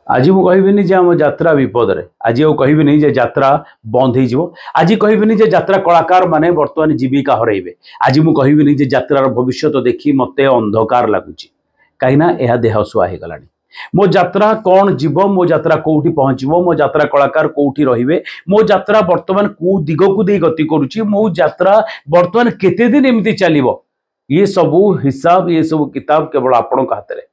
आज मु कहबिनी जे आम यात्रा विपद रे आज कहबिनी जे यात्रा बंद हो आज कहबिनी जे यात्रा कलाकार माने वर्तमान जीविका हरइबे आज मु कहबिनी जे यात्रार भविष्य देखी मते अंधकार लगुच कहीं यह देहसुआ हो गलानी मो यात्रा कौन जीव मो यात्रा कौटी पहुँचब मो यात्रा कलाकार कौटी रे मो यात्रा वर्तमान को दिग को दे गति करुच्ची मो यात्रा वर्तमान केते दिन एमती चलो ये सबू हिसाब ये सब किताब केवल आपण हाथ में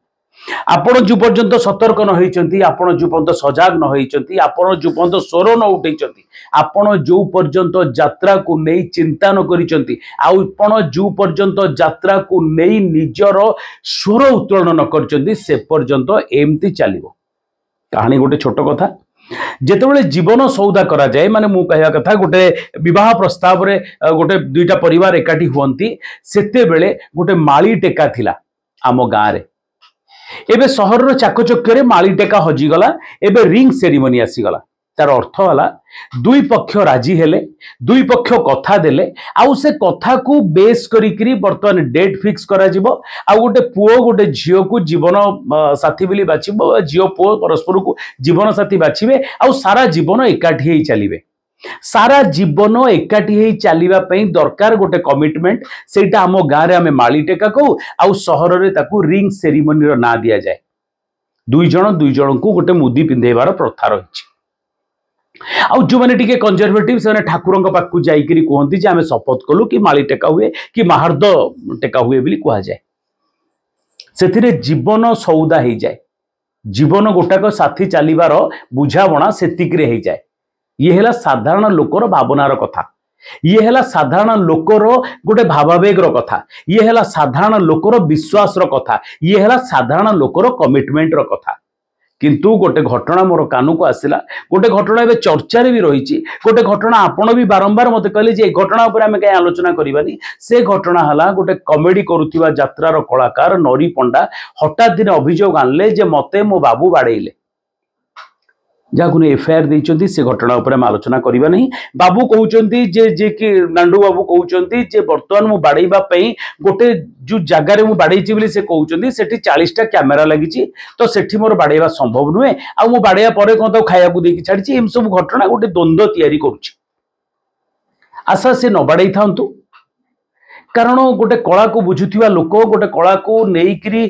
आपण जो पर्यंत सतर्क न होती आपण जो पर्यंत सजग न होती आपण जो पर्यंत स्वर न उठे आपण जो पर्यंत यात्रा को नहीं चिंता न करिसेंती आपण जो पर्यंत यात्रा को नहीं निजर स्वर उत्तोलन न करिसेंती से पर्यंत एमती चलिबो। कहानी गोटे छोट कथा जेतेबेले जीवन सौदा करा जाए माने मु कहया कथा गोटे विवाह प्रस्ताव रे गोटे दुईटा परिवार एकाठी हुअंती सेतेबेले गोटे माली टेका थिला आम गाँ रे एबे सहर चाकचक्य माली टेका हजिगला एबे रिंग सेरिमनी आसीगला तार अर्थ वाला दुई पक्ष राजी हेले दुई पक्ष कथा देले आउ से कथा को बेस करी वर्तमान डेट फिक्स करा जिवो आ गोटे पुओ गोटे झियो को जीवन साथी बोली बाछिबो झियो पुओ परस्पर को जीवन साथी बाछिबे आउ सारा जीवन एकाठी हेई चलिबे सारा जीवन एकाठी हेई चलिबा पई दरकार गोटे कमिटमेंट सेटा आम गाँ रे आमे माली टेका कहू आउ सहर रे ताकू रिंग सेरिमनी रो ना दिया जाए दुई जन को गोटे मुदी पिंधेबार प्रथा रही आउ जो मैंने टिके कंजर्वेटिव से ठाकुर पाक जाइकरी कहती जे आमे शपथ कलु कि माली टेका हुए कि महार्द टेका हुए बोली कह जाए से जीवन सौदा हो जाए जीवन गोटाक साथी चलिबार बुझाबणा सेतिक रे हो जाए ये है साधारण लोकर भावनार कथा ये है साधारण लोकर गोटे भावावेगर कथा ये है साधारण लोकर विश्वासर कथा ये है साधारण लोकर कमिटमेंट रो कथा किंतु गोटे घटना मोर कान को आसला गोटे घटना ए चर्चा भी रही गोटे घटना आपण भी बारंबार मत कहले जे घटना उपर आमे कहीं आलोचना करबानी से घटना हला गोटे कॉमेडी करुवा यात्रार कलाकार नरी पंडा हठात दिन अभियोग आनले जे मते मो बाबू बाड़ेले जहाँ एफआईआर देइचंती से घटना उपर हम आलोचना करबा नहीं बाबू कहउचंती जे कि नांडू बाबू कहउचंती जे वर्तमान मु बाड़ेबा पई गोटे जो जगह रे मु बाड़ेची बोली से कहउचंती सेठी 40टा कैमेरा लागिची तो सेठी मोर बाड़ेबा संभव नुहे आ मु बाड़ेया परे कोन तो खाया को देकी छाड़ीची एम सब घटना गोटे द्वंद्व तैयारी करूची आशा से न बाड़े थांतु कारण गोटे कला को बुझुवा लोक गोटे कला को नेइकरी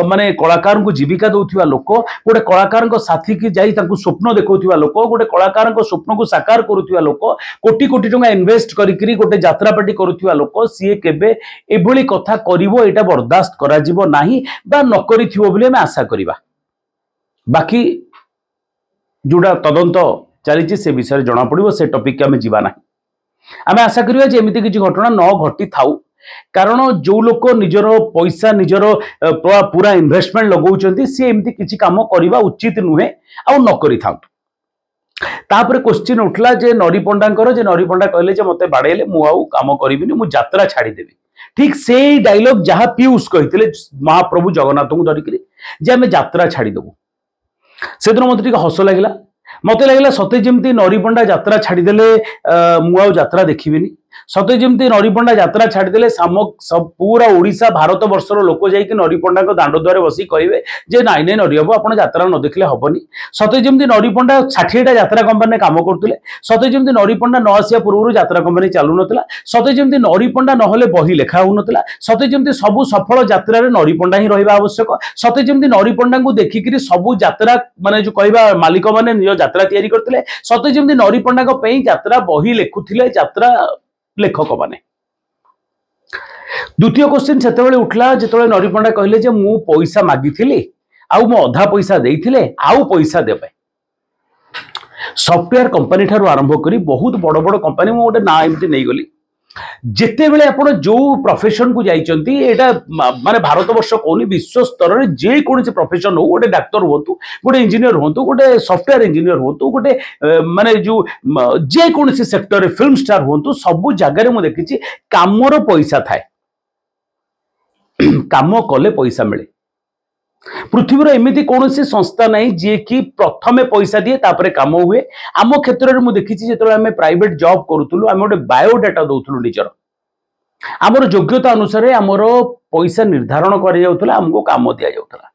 माने कलाकार को जीविका दौथिबा लोक गोटे कलाकार साथी की जाई तांको स्वप्न देखौथिबा लोक गोटे कलाकार स्वप्न को साकार करुथिबा लोक कोटी कोटी टंका इन्वेस्ट करिकरी गोटे यात्रा पार्टी करुथिबा लोक सीए केबे एभली कथा करिवो एटा बर्दाश्त करा जिवो नाही बा न करिथिबो बोली हम आशा करिबा बाकी जोडा तदंत चलीची से विषय जना पड़िबो से टॉपिक के हम जीवा नाही आम आशा करिया जे एमिति किछि घटना न घटी थाउ कारण जो लोक निजर पैसा निजर पूरा इन्वेस्टमेंट लगाउचंती से एमिति किछि काम करबा उचित नुहे आ न करि थाउ तापर क्वेश्चन उठला जे नरी पंडांकर जे नरी पंडा कहले जे मते बाड़ेले मु आउ काम करिबिनी मु यात्रा छाड़ी देबी ठीक से डायलॉग जहां पीयूष कहितले महाप्रभु जगन्नाथ को धरिकरी जे हम यात्रा छाड़ी देबु से दिन मते हस लगिला मत लगे सते जमी नरी पंडा यात्रा छाड़देले मुझे यात्रा देखिबिनी सते जमी नरी पंडा यात्रा छाड़देले सब पूरा ओडिशा भारत वर्षर लोक जाइए नरी पंडा दांड द्वार बसी कहे जे नाई नाई नरी बाबू आप यात्रा न देखले हेनी सते जमी नरी पंडा 60टा यात्रा कंपनी काम करते सते जमी नरी पंडा न आसिया पूर्व यात्रा कंपनी चलू नाला सते जमी नरी पंडा ना बही लेखा होता सते जमी सबू सफल यात्रा नरी पंडा ही रहा आवश्यक सते जमी नरी पंडा को देखिक सबू यात्रा माने जो कहवा मालिक मैंने निज यात्रा तैयारी करते सते जमी नरी पंडा यात्रा बही लिखुले यात्रा लेखक माने द्वितीय क्वेश्चन से उठला जो नरी पंडा कहले जे मु पैसा मागिथिली आउ मु अधा पैसा देइथिले आउ पैसा देबे सॉफ्टवेयर कंपनी ठारू आरंभ करी बहुत बड़ बड़ कंपनी मु गोटे ना एमती नहीं गली जिते बेले आपण जो प्रोफेशन को जाइचंती एटा माने भारत वर्ष कोनी विश्व स्तर रे जे कोनी प्रोफेशन हो गोटे डाक्टर होतु गोटे इंजीनियर होतु गोटे सॉफ्टवेयर इंजीनियर होतु गोटे माने जो जे कोनी सेक्टर रे फिल्म स्टार होतु सब जगह रे मु देखिछि कामर पैसा थाए काम कले पैसा मिले पृथ्वी एमती कौन संस्था नहीं जी कि प्रथमे पैसा दिए तापर काम हुए आम क्षेत्र में मुझे देखी जो आम प्राइवेट जॉब करूँ आम गोटे बायोडाटा दौलू निजर आमर योग्यता अनुसार आमर पैसा निर्धारण कर आमको काम दि जाऊला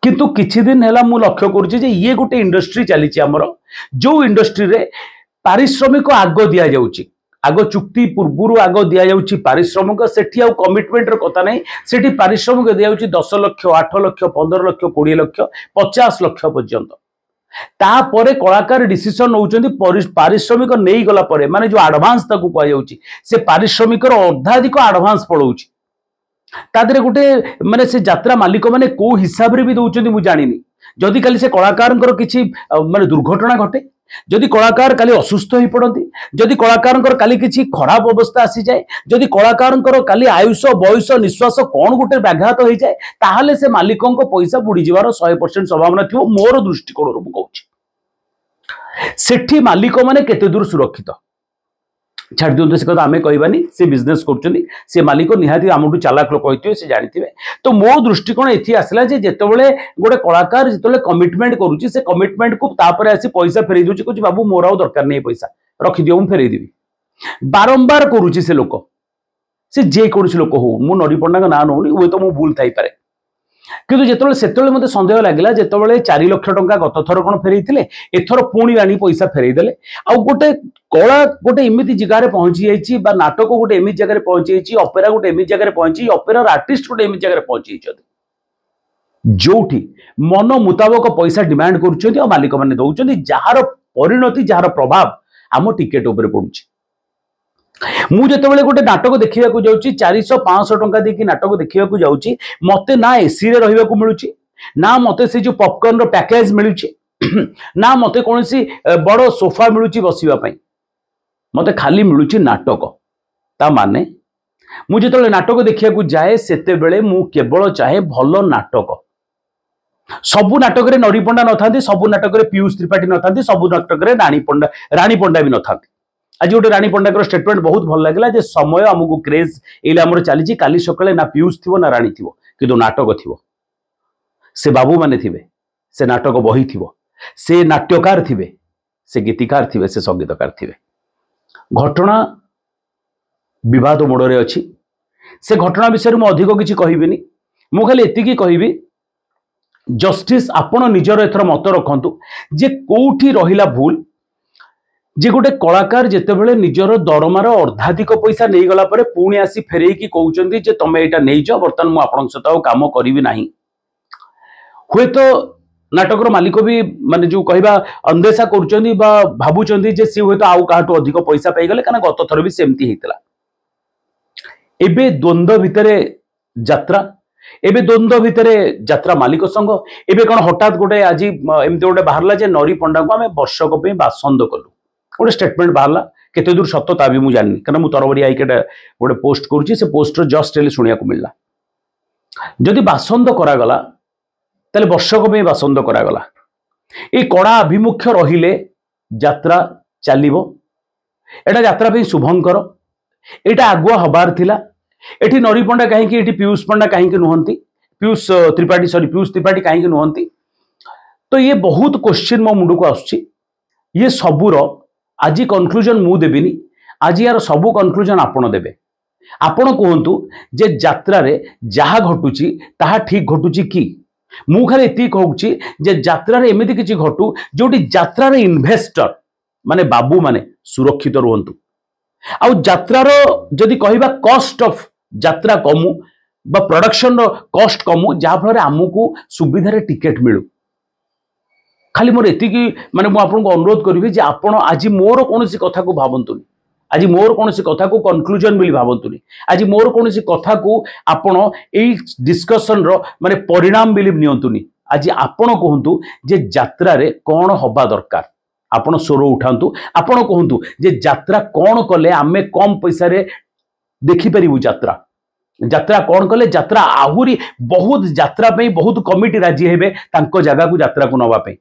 किंतु किछि दिन हैला मु लक्ष्य करूछि जे ये गोटे इंडस्ट्री चली आमर जो इंडस्ट्री रे पारिश्रमिक आग दिया जाउछि आग चुक्ति पूर्व आग दिया जाउछि पारिश्रमिक सेठी आ कमिटमेंट र कथा नहीं सेठी पारिश्रमिक दिया जाउछि 10 लाख 8 लाख 15 लाख 20 लाख 50 लाख पर्यंत तापरे कलाकार डिसीजन नौचंदी पारिश्रमिक नहीं गला परे माने जो एडवांस ताकू कह जाउछि से पारिश्रमिक र अर्धाधिक एडवांस पड़ौछि तादरे गोटे माने से यात्रा मालिक माने को हिसाब रे भी दउचंदी मु जानिनी जदि काली से कलाकारंकर किछि माने दुर्घटना घटे जदि कलाकार काली असुस्थ हो पड़ती जदि कलाकार काली किछि खराब अवस्था आसी जाए जदि कलाकार काली आयुष बयस निश्वास कौन गोटे व्याघात हो जाए ताहले से मालिकों को पैसा बुड़ी जीवार 100% संभावना थी मोर दृष्टिकोण रू कहूँ सेठी मालिक माने केते दूर सुरक्षित छाड़ दिखाते से कथा आम कहबानी से बिजनेस कर मालिक निहाती आमठू चालाक लोक होते से जानी तो मो दृष्टिकोण ये आसला जितेबाला गोटे कलाकार जो कमिटमेंट करुच्ची से कमिटमेंट को तापर आसी पैसा फेरई दूसरी कहूँ बाबू मोर आउ दरकार नहीं पैसा रखिदियो मुझे फेरईदेवी बारंबार करुच्ची से लोक से जेकोसी लोक हो मु नरी पंडा ना नौनी हुए तो मु भूल थी पारे किंतु जिते से मत सन्देह लगे जिते 4 लाख टंका गत थर कौन फेरई एथर पुणी आनी पैसा फेरईदे आ गोटे कला गोटे एमती जगार पहुंची जाइए नाटक गोटे एमती जगह पहुंची जाइए अपेरा गोटे एमती जगह पहुंची अपेरार आर्टिस्ट गोटे एमती जगह पहुंची जो मन मुताबक पैसा डिमांड कर मालिक मैंने दौरान जार परिणति जार प्रभाव आम टिकेट उपर पड़ुछि मुझे गोटे नाटक देखा जाऊँगी 400-500 टंका देकी नाटक देखा जाऊँगी मते ना एसी रे रहिबा मिलूँ ना मते से जो पॉपकॉर्न पैकेज मिलूँ ना मते कौन सी बड़ सोफा मिलूँ बसवाई मते खाली मिलूँ नाटक ता माने मुझे नाटक देखा जाए से केवल चाहे भल नाटक सबु नाटक नरी पंडा न था सबु नाटक पीयूष त्रिपाठी न था सबु नाटक रानी पंडा भी न था आज गोटे रानी पंडा स्टेटमेंट बहुत भल लगे जे समय आमको क्रेज ये चली काली सकाଳେ ना पीयूष थी ना रानी थी कि नाटक थी से बाबू माने थे से नाटक बही थी से नाट्यकार थे से गीतिकार थे से संगीतकार थे घटना विवाद मोड़े अच्छी से घटना विषय में अधिक किसी कहबी मु खाली एतिकी कहबी जस्टिस आपण निजर एथर मत रखंतु जे कोठी रहिला भूल जे गोटे कलाकार जितेबाला निजर दरमार अर्धाधिक पैसा नहीं गला परे पुणी आसी फेरई कहते जे तमें यहाँ नहीं जाओ बर्तमान मुझे सहित कम करी ना हुए तो नाटकर मालिक भी माने जो कहवा अंदेशा कर भावुं सी हूँ आउ क्या अधिक पैसा पाईगले क्या गत थर भी सेमती होता एबे द्वंद्व भितर यात्रा एबे द्वंद्व भितर यात्रा मालिक संघ एबे कौन हठात गोटे आज एमती गोटे बाहरला जे नरी पंडा को आम वर्षक बासंद कलु गोटे स्टेटमेंट बाहरला केते दूर सत्य भी मुझे जानी क्या तरबरी आई गोटे पोस्ट करुच्ची से पोस्ट जस्ट शुणा मिलला जदि बासंद करागला ताले वर्षक बासंद करागला ये कड़ा आभिमुख्य रहिले यात्रा चलिबो एटा यात्रा पे शुभंकर एटा आगुआ हबार थिला एठी नरी पंडा कहीं पीयूष पंडा कहीं नुहंती पीयूष त्रिपाठी कहीं नुहंती तो ये बहुत क्वेश्चन मो मुंड को आसुची ये सबूर आज कनक्लूजन मु देबिनी आज यार सबू कनक्लूजन आपण देबे आपण कहतु जे यात्रा रे जहा घटुची ताहा ठीक घटुची कि मु खाली एति कहूची जे यात्रा रे एमिति किछि घटू जोटी यात्रा रे इन्वेस्टर माने बाबू माने सुरक्षित रुहंतु आउ यात्रार जदि कहबा कॉस्ट ऑफ यात्रा कमु बा प्रोडक्शन रो कॉस्ट कमु जहाँ फल आमको सुविधा रे टिकेट मिलू खाली मोर एति माने मु आपन को अनुरोध करिवि जे आपण आज मोर कोनोसी कथा को भाबंतुनी आज मोर कोनोसी कथा को कंक्लूजन मिली भाबंतुनी आज मोर कोनोसी कथा को आपण एई डिस्कशन रो माने परिणाम मिली नियंतुनी आज आपण कहंतु जे यात्रा रे कोन होबा दरकार आपण स्वर उठातु आपण कहतु जे यात्रा कौन कले आमे कम पैसा रे देखि परिबु यात्रा यात्रा कौन कले यात्रा आहुरी बहुत यात्रा पे बहुत कमिटी राजी हेबे तांको जगह को यात्रा को नवा पे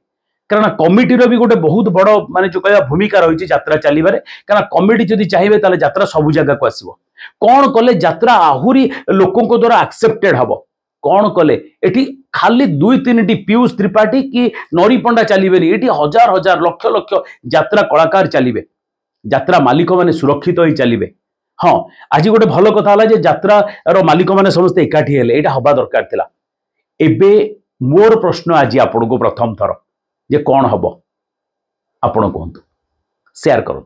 कारण कमिटी रो भी गोटे बहुत बड़ माने जो कहया भूमिका रही यात्रा चलीबारे कारण कमिटी जदि चाहिए ताले यात्रा सब जगह को आसीबो कौन कले यात्रा आहुरी लोकों को द्वारा एक्सेप्टेड हबो कौन कले एठी खाली 2-3 पीयूष त्रिपाठी कि नरी पंडा चलिबेनी एठी हजार हजार लक्ष लक्ष यात्रा कलाकार चलिबे यात्रा मालिक माने सुरक्षित होई चलिबे हाँ आज गोटे भल कथा होला जे यात्रा रो मालिक माने समस्त एकाठी हेले एटा हबा दरकार थिला एबे मोर प्रश्न आज आपको प्रथम थर जे कौन हम आपण कहतु शेयर करूँ।